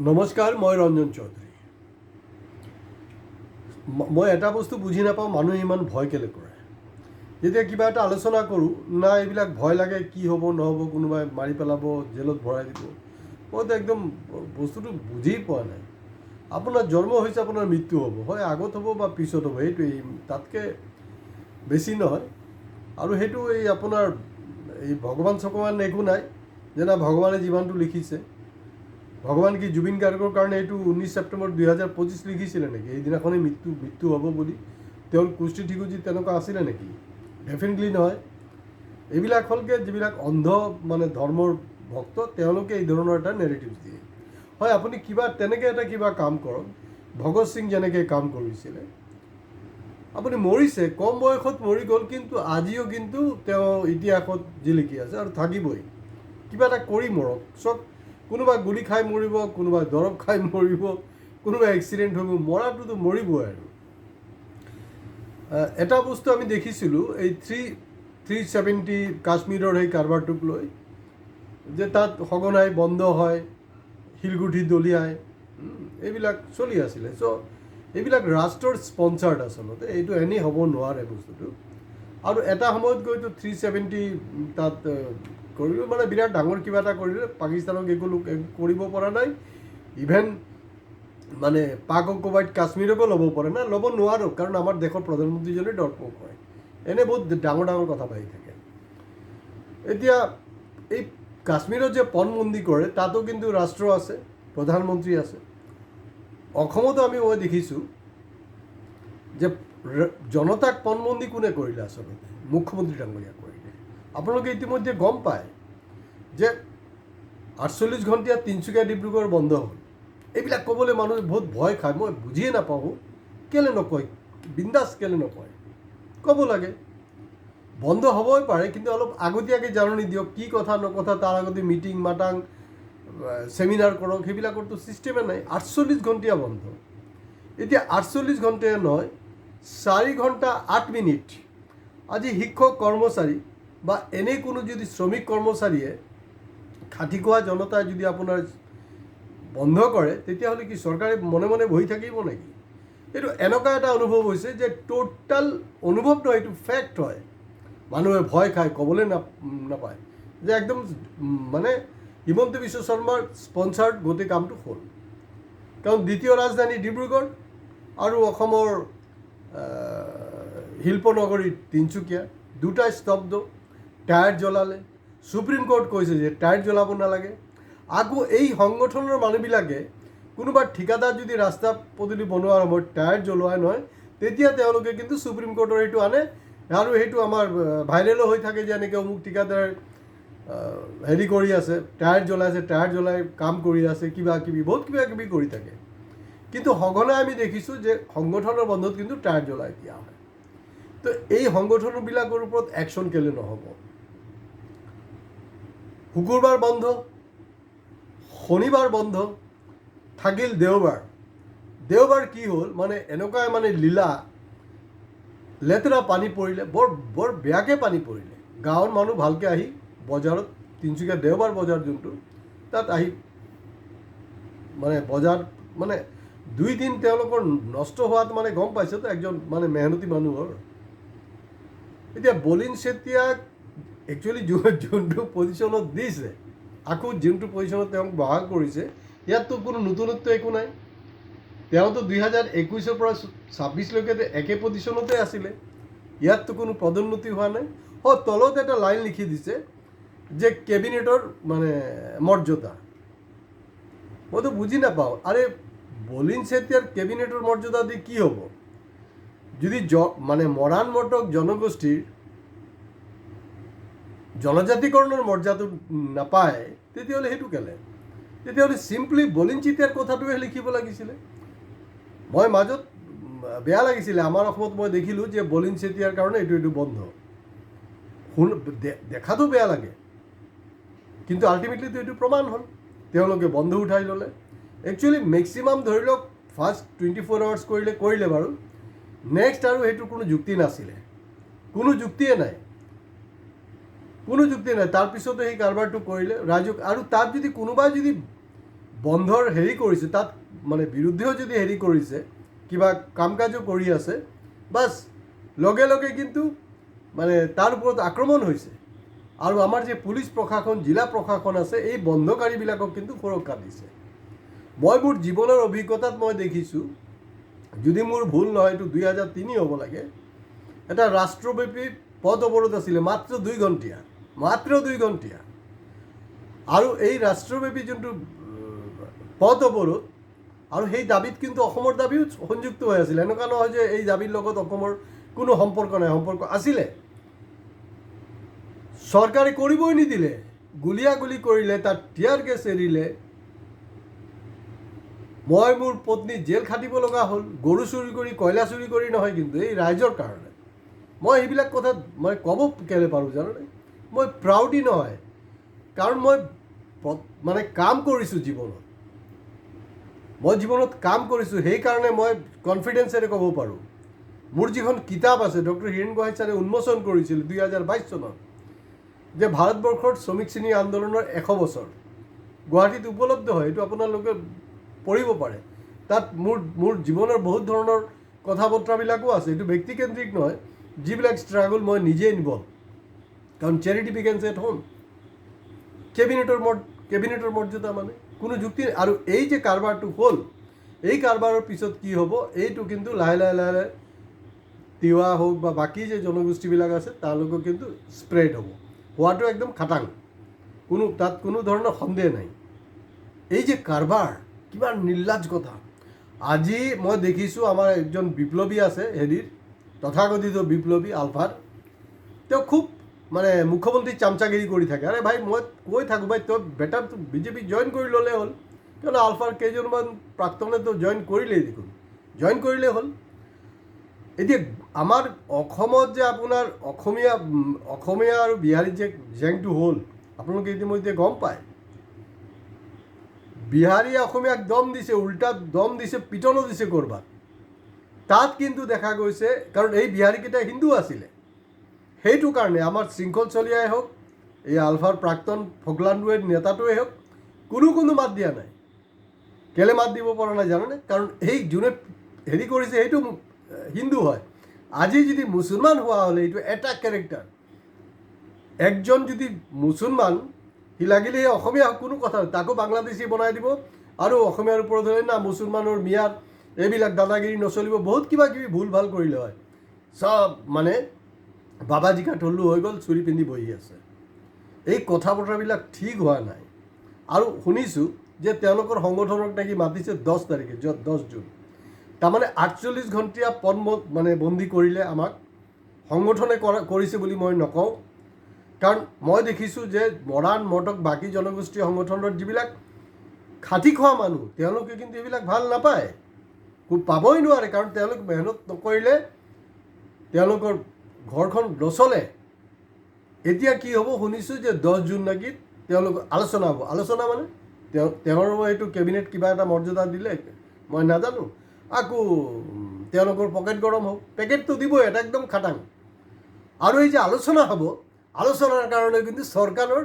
নমস্কাৰ, মই ৰঞ্জন চৌধুৰী। মই এটা বস্তু বুজি নাপাওঁ, মানুহে ইমান ভয় কেলৈ কৰে। যেতিয়া কিবা এটা আলোচনা কৰোঁ, না এইবিলাক ভয় লাগে, কি হ'ব নহ'ব, কোনোবাই মাৰি পেলাব, জেলত ভৰাই দিব। মইতো একদম বস্তুটো বুজি পোৱা নাই। আপোনাৰ জন্ম হৈছে, আপোনাৰ মৃত্যু হ'ব, হয় আগত হ'ব বা পিছত হ'ব, সেইটোৱেই, তাতকৈ বেছি নহয়। আৰু সেইটো এই আপোনাৰ এই ভগৱান চগৱান একো নাই, যেনে ভগৱানে যিমানটো লিখিছে। ভগৱান কি জুবিন গাৰ্গৰ কাৰণে এইটো 19 ছেপ্টেম্বৰ 2025 লিখিছিলে নেকি? এইদিনাখনেই মৃত্যু হ'ব বুলি তেওঁৰ কুষ্টি ঠিকুজি তেনেকুৱা আছিলে নেকি? ডেফিনেটলি নহয়। এইবিলাক হ'লগৈ যিবিলাক অন্ধ মানে ধৰ্মৰ ভক্ত, তেওঁলোকে এই ধৰণৰ এটা নেৰেটিভ দিয়ে। হয়, আপুনি তেনেকৈ কিবা কাম কৰক। ভগত সিং যেনেকৈ কাম কৰিছিলে, আপুনি মৰিছে, কম বয়সত মৰি গ'ল, কিন্তু আজিও কিন্তু তেওঁ ইতিহাসত জিলিকি আছে আৰু থাকিবই। কিবা এটা কৰি মৰক। কোনোবা গুলি খাই মৰিব, কোনোবা দৰৱ খাই মৰিব, কোনোবা এক্সিডেণ্ট হ'ব, মৰাটোতো মৰিবই। আৰু এটা বস্তু আমি দেখিছিলোঁ এই 370 কাশ্মীৰৰ সেই কাৰবাৰটোক লৈ, যে তাত সঘনাই বন্ধ হয়, শিলগুটি দলিয়াই, এইবিলাক চলি আছিলে। এইবিলাক ৰাষ্ট্ৰৰ স্পনচাৰ্ড আচলতে, এইটো এনেই হ'ব নোৱাৰে বস্তুটো। আৰু এটা সময়ত গৈতো 370 তাত কৰিলোঁ, মানে বিৰাট ডাঙৰ কিবা এটা কৰিলে, পাকিস্তানক একো কৰিব পৰা নাই, ইভেন মানে পাক অকুপাইড কাশ্মীৰকো ল'ব পৰা নাই, ল'ব নোৱাৰোঁ, কাৰণ আমাৰ দেশৰ প্ৰধানমন্ত্ৰীজনে ডৰপক হয়, এনে বহুত ডাঙৰ ডাঙৰ কথা পাতি থাকে। এতিয়া এই কাশ্মীৰত যে পণবন্দী কৰে, তাতো কিন্তু ৰাষ্ট্ৰ আছে, প্ৰধানমন্ত্ৰী আছে। অসমতো মই দেখিছোঁ যে জনতাক পণবন্দী কোনে কৰিলে? আচলতে মুখ্যমন্ত্ৰী ডাঙৰীয়া কৰিলে। আপোনালোকে ইতিমধ্যে গম পায় যে 48 ঘণ্টীয়া তিনিচুকীয়া ডিব্ৰুগড় বন্ধ হ'ল। এইবিলাক ক'বলৈ মানুহে বহুত ভয় খায়, মই বুজিয়ে নাপাওঁ। কেলৈ নকয়? বিন্দাছ কেলৈ নকয়? ক'ব লাগে। বন্ধ হ'বই পাৰে, কিন্তু অলপ আগতীয়াকৈ জাননী দিয়ক, কি কথা নকথা তাৰ আগতে মিটিং মাটাং ছেমিনাৰ কৰক। সেইবিলাকৰতো ছিষ্টেমে নাই। 48 ঘণ্টীয়া বন্ধ। এতিয়া 48 ঘণ্টা নহয়, 4 ঘণ্টা 8 মিনিট আজি শিক্ষক কৰ্মচাৰী বা এনে কোনো যদি শ্ৰমিক কৰ্মচাৰীয়ে খাটি খোৱা জনতাই যদি আপোনাৰ বন্ধ কৰে, তেতিয়াহ'লে কি চৰকাৰে মনে মনে বহি থাকিব নেকি? এইটো এনেকুৱা এটা অনুভৱ হৈছে যে টোটেল অনুভৱ নহয়, এইটো ফেক্ট হয়। মানুহে ভয় খায়, ক'বলৈ নাপায় যে একদম মানে হিমন্ত বিশ্ব শৰ্মাৰ স্পনচাৰ্ড গোটেই কামটো হ'ল। কাৰণ দ্বিতীয় ৰাজধানী ডিব্ৰুগড় আৰু অসমৰ শিল্পনগৰী তিনিচুকীয়া, দুটাই স্তব্ধ। টায়াৰ জ্বলালে, সুপ্ৰিম কোৰ্ট কৈছে যে টায়াৰ জ্বলাব নালাগে। আকৌ এই সংগঠনৰ মানুহবিলাকে কোনোবা ঠিকাদাৰ যদি ৰাস্তা পদূলি বনোৱাৰ সময়ত টায়াৰ জ্বলোৱাই নহয়, তেতিয়া তেওঁলোকে কিন্তু সুপ্ৰিম কোৰ্টৰ সেইটো আনে, আৰু সেইটো আমাৰ ভাইৰেলো হৈ থাকে যে এনেকৈ অমুক ঠিকাদাৰ হেৰি কৰি আছে, টায়াৰ জ্বলাইছে, টায়াৰ জ্বলাই কাম কৰি আছে, কিবা কিবি বহুত কিবা কিবি কৰি থাকে। কিন্তু সঘনাই আমি দেখিছোঁ যে সংগঠনৰ বন্ধত কিন্তু টায়াৰ জ্বলাই দিয়া হয়। তো এই সংগঠনবিলাকৰ ওপৰত একশ্যন কেলৈ নহ'ব? শুকুৰবাৰ বন্ধ, শনিবাৰ বন্ধ, থাকিল দেওবাৰ। দেওবাৰ কি হ'ল, মানে এনেকুৱাই মানে লীলা, লেতেৰা পানী পৰিলে, বৰ বেয়াকৈ পানী পৰিলে। গাঁৱৰ মানুহ ভালকৈ আহি বজাৰত, তিনিচুকীয়া দেওবাৰ বজাৰ যোনটো, তাত আহি মানে বজাৰ মানে 2 দিন তেওঁলোকৰ নষ্ট হোৱাত মানে গম পাইছে তো, একজন মানে মেহনতি মানুহৰ। এতিয়া বলিন চেতিয়াক একচুৱেলি যোনটো পজিশ্যনত দিছে, আকৌ যোনটো পজিশ্যনত তেওঁক বহাল কৰিছে, ইয়াততো কোনো নতুনত্ব একো নাই। তেওঁতো 2021-ৰ পৰা 26লৈকে একে পজিশ্যনতে আছিলে, ইয়াততো কোনো পদোন্নতি হোৱা নাই। তলত এটা লাইন লিখি দিছে যে কেবিনেটৰ মানে মৰ্যাদা। মইতো বুজি নাপাওঁ, আৰে বলিন চেতিয়াৰ কেবিনেটৰ মৰ্যাদা দি কি হ'ব? যদি মানে মৰাণ মটক জনগোষ্ঠীৰ জনজাতিকৰণৰ মৰ্যাদা নাপায়, তেতিয়াহ'লে সেইটো কেলে? তেতিয়াহ'লে চিম্পলি বলিন চেতিয়াৰ কথাটোহে লিখিব লাগিছিলে। মই মাজত বেয়া লাগিছিলে, আমাৰ অসমত মই দেখিলোঁ যে বলিন চেতিয়াৰ কাৰণে এইটো বন্ধ। দেখাতো বেয়া লাগে, কিন্তু আল্টিমেটলিতো এইটো প্ৰমাণ হ'ল, তেওঁলোকে বন্ধ উঠাই ল'লে। একচুৱেলি মেক্সিমাম ধৰি লওক ফাৰ্ষ্ট 24 আৱাৰ্ছ কৰিলে বাৰু, নেক্সট আৰু সেইটোৰ কোনো যুক্তি নাছিলে, কোনো যুক্তিয়ে নাই। তাৰপিছতে সেই কাৰবাৰটো কৰিলে ৰাইজক। আৰু তাত যদি কোনোবাই যদি বন্ধৰ হেৰি কৰিছে, তাত মানে বিৰুদ্ধেও যদি হেৰি কৰিছে, কিবা কাম কাজো কৰি আছে, বাছ লগে লগে কিন্তু মানে তাৰ ওপৰত আক্ৰমণ হৈছে। আৰু আমাৰ যে পুলিচ প্ৰশাসন, জিলা প্ৰশাসন আছে, এই বন্ধকাৰীবিলাকক কিন্তু সুৰক্ষা দিছে। মই মোৰ জীৱনৰ অভিজ্ঞতাত মই দেখিছোঁ, যদি মোৰ ভুল নহয় এইটো 2003 হ'ব লাগে, এটা ৰাষ্ট্ৰব্যাপী পথ অৱৰোধ আছিলে, মাত্ৰ 2 ঘণ্টীয়া, মাত্ৰ 2 ঘণ্টীয়া। আৰু এই ৰাষ্ট্ৰব্যাপী যোনটো পথ অৱৰোধ, আৰু সেই দাবীত কিন্তু অসমৰ দাবীও সংযুক্ত হৈ আছিলে। এনেকুৱা নহয় যে এই দাবীৰ লগত অসমৰ কোনো সম্পৰ্ক নাই, সম্পৰ্ক আছিলে। চৰকাৰে কৰিবই নিদিলে, গুলীয়াগুলি কৰিলে, তাত টিয়াৰ গেছ এৰিলে, মই মোৰ পত্নী জেল খাটিব লগা হ'ল, গৰু চুৰি কৰি, কয়লা চুৰি কৰি নহয়, কিন্তু এই ৰাইজৰ কাৰণে। মই এইবিলাক কথা মই ক'ব কেলে পাৰোঁ জানানে? মই প্ৰাউডি নহয়, কাৰণ মই মানে কাম কৰিছোঁ জীৱনত, মই জীৱনত কাম কৰিছোঁ, সেইকাৰণে মই কনফিডেন্সেৰে ক'ব পাৰোঁ। মোৰ যিখন কিতাপ আছে, ডক্টৰ হীৰেণ গোহাঁই ছাৰে উন্মোচন কৰিছিল 2022 চনত, যে ভাৰতবৰ্ষৰ শ্ৰমিক শ্ৰেণী আন্দোলনৰ 100 বছৰ, গুৱাহাটীত উপলব্ধ হয়, এইটো আপোনালোকে পঢ়িব পাৰে। তাত মোৰ জীৱনৰ বহুত ধৰণৰ কথা বতৰাবিলাকো আছে, এইটো ব্যক্তিকেন্দ্ৰিক নহয়, যিবিলাক ষ্ট্ৰাগল মই নিজে ইনভল্ভ, কাৰণ চেৰিটি বিগেন্স এট হোম। কেবিনেটৰ মৰ্যাদা মানে কোনো যুক্তি। আৰু এই যে কাৰবাৰটো হ'ল, এই কাৰবাৰৰ পিছত কি হ'ব, এইটো কিন্তু লাহে লাহে লাহে লাহে তিৱা হওক বা বাকী যে জনগোষ্ঠীবিলাক আছে, তেওঁলোকৰ কিন্তু স্প্ৰেড হ'ব, হোৱাটো একদম খাটাং, তাত কোনো ধৰণৰ সন্দেহ নাই। এই যে কাৰবাৰ, কিমান নিৰ্লাজ কথা। আজি মই দেখিছোঁ আমাৰ একজন বিপ্লৱী আছে, হেৰিৰ তথাকথিত বিপ্লৱী আলফাৰ, তেওঁ খুব মানে মুখ্যমন্ত্ৰী চামচাগিৰি কৰি থাকে। আৰে ভাই, মই কৈ থাকোঁ, ভাই তই বেটাৰ বিজেপি জইন কৰি ল'লে হ'ল, কিয়নো আলফাৰ কেইজনমান প্ৰাক্তনেতো জইন কৰিলেই, দেখোন জইন কৰিলেই হ'ল। এতিয়া আমাৰ অসমত যে আপোনাৰ অসমীয়া আৰু বিহাৰীত যে জেংটো হ'ল, আপোনালোকে ইতিমধ্যে গম পায়। বিহাৰীয়ে অসমীয়াক দম দিছে, উল্টা দম দিছে, পিটনো দিছে ক'ৰবাত। তাত কিন্তু দেখা গৈছে, কাৰণ এই বিহাৰীকেইটা হিন্দু আছিলে, সেইটো কাৰণে আমাৰ শৃংখল চলিয়াই হওক, এই আলফাৰ প্ৰাক্তন ফকলাণ্ডুৱে নেতাটোৱে হওক, কোনো মাত দিয়া নাই। কেলে মাত দিব পৰা নাই জানেনে? কাৰণ সেই যোনে হেৰি কৰিছে সেইটো হিন্দু হয়। আজি যদি মুছলমান হোৱা হ'লে, এইটো এটা কেৰেক্টাৰ, একজন যদি মুছলমান, সি লাগিলে সেই অসমীয়া কোনো কথা নাই, তাকো বাংলাদেশী বনাই দিব, আৰু অসমীয়াৰ ওপৰত হ'লে না মুছলমানৰ মিয়াত এইবিলাক দাদাগিৰি নচলিব, বহুত কিবা কিবি ভুল ভাল কৰিলে হয়। চব মানে বাবাজী কা টল্লু হৈ গ'ল, চুৰি পিন্ধি বহি আছে। এই কথা বতৰাবিলাক ঠিক হোৱা নাই। আৰু শুনিছোঁ যে তেওঁলোকৰ সংগঠনক নাকি মাতিছে 10 তাৰিখে, 10 জুন। তাৰমানে 48 ঘণ্টীয়া পদ মানে বন্দী কৰিলে আমাক। সংগঠনে কৰিছে বুলি মই নকওঁ, কাৰণ মই দেখিছোঁ যে মৰাণ মটক বাকী জনগোষ্ঠীয় সংগঠনৰ যিবিলাক খাটি খোৱা মানুহ, তেওঁলোকে কিন্তু এইবিলাক ভাল নাপায়, খুব পাবই নোৱাৰে, কাৰণ তেওঁলোক মেহনত নকৰিলে তেওঁলোকৰ ঘৰখন নচলে। এতিয়া কি হ'ব শুনিছোঁ যে 10 জুন নাকি তেওঁলোক আলোচনা হ'ব। আলোচনা মানে তেওঁৰ এইটো কেবিনেট কিবা এটা মৰ্যাদা দিলে, মই নাজানো, আকৌ তেওঁলোকৰ পকেট গৰম হ'ব, পেকেটটো দিবই, এটা একদম খাটাং। আৰু এই যে আলোচনা হ'ব, আলোচনাৰ কাৰণে কিন্তু চৰকাৰৰ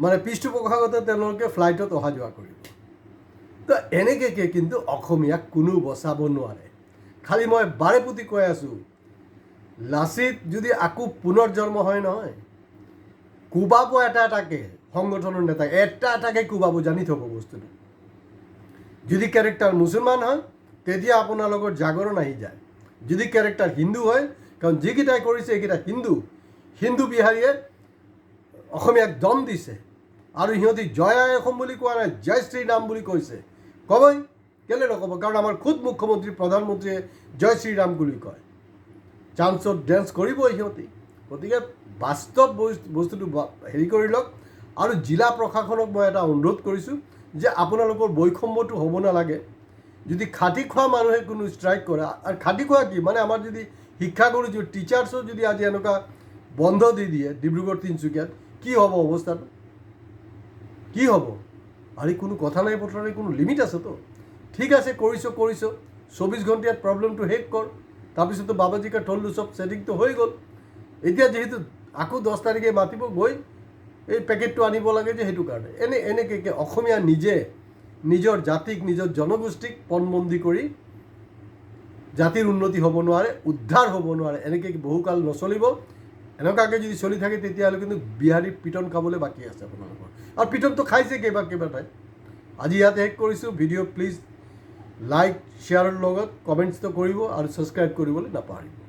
মানে পৃষ্ঠপোষকতা তেওঁলোকে ফ্লাইটত অহা যোৱা কৰিব। তো এনেকৈ কিন্তু অসমীয়াক কোনো বচাব নোৱাৰে। খালি মই বাৰে প্ৰতি কৈ আছোঁ, লাচিত যদি আকৌ পুনৰ জন্ম হয় নহয়, কোবাব এটাকে সংগঠনৰ নেতাক, এটাকে কোবাব, জানি থ'ব বস্তুটো। যদি কেৰেক্টাৰ মুছলমান হয়, তেতিয়া আপোনালোকৰ জাগৰণ আহি যায়। যদি কেৰেক্টাৰ হিন্দু হয়, কাৰণ যিকেইটাই কৰিছে এইকেইটা হিন্দু বিহাৰীয়ে অসমীয়াক দম দিছে, আৰু সিহঁতি জয় আই অসম বুলি কোৱা নাই, জয় শ্ৰীৰাম বুলি কৈছে। ক'বই, কেলৈ নক'ব? কাৰণ আমাৰ খুদ মুখ্যমন্ত্ৰী প্ৰধানমন্ত্ৰীয়ে জয় শ্ৰীৰাম বুলি কয়। চান্সত ডেন্স কৰিবই সিহঁতি। গতিকে বাস্তৱ বস্তুটো হেৰি কৰি লওক। আৰু জিলা প্ৰশাসনক মই এটা অনুৰোধ কৰিছোঁ যে আপোনালোকৰ বৈষম্যটো হ'ব নালাগে। যদি খাটি খোৱা মানুহে কোনো ষ্ট্ৰাইক কৰে, আৰু খাটি খোৱা কি মানে, আমাৰ যদি শিক্ষাগুৰু টিচাৰ্ছো যদি আজি এনেকুৱা বন্ধ দি দিয়ে ডিব্ৰুগড় তিনিচুকীয়াত, কি হ'ব অৱস্থাটো? কি হ'ব? আৰু কোনো কথা নাই, বতৰা কোনো লিমিট আছে তো। ঠিক আছে, কৰিছ 24 ঘণ্টীয়াত প্ৰব্লেমটো শেষ কৰ, তাৰপিছতো বাবাজী কা টল্লু চব ছেটিংটো হৈ গ'ল। এতিয়া যিহেতু আকৌ 10 তাৰিখে মাতিব, গৈ এই পেকেটটো আনিব লাগে যে, সেইটো কাৰণে এনেকৈ অসমীয়া নিজে নিজৰ জাতিক নিজৰ জনগোষ্ঠীক পণবন্দী কৰি জাতিৰ উন্নতি হ'ব নোৱাৰে, উদ্ধাৰ হ'ব নোৱাৰে। এনেকৈ বহুকাল নচলিব। এনেকুৱাকৈ যদি চলি থাকে তেতিয়াহ'লে কিন্তু বিহাৰী পিটন খাবলৈ বাকী আছে আপোনালোকৰ, আৰু পিটনটো খাইছে কেইবা ঠাইত। আজি ইয়াতে শেষ কৰিছোঁ। ভিডিঅ' প্লিজ লাইক শ্বেয়াৰৰ লগত কমেণ্টছটো কৰিব আৰু ছাবস্ক্ৰাইব কৰিবলৈ নাপাহৰিব।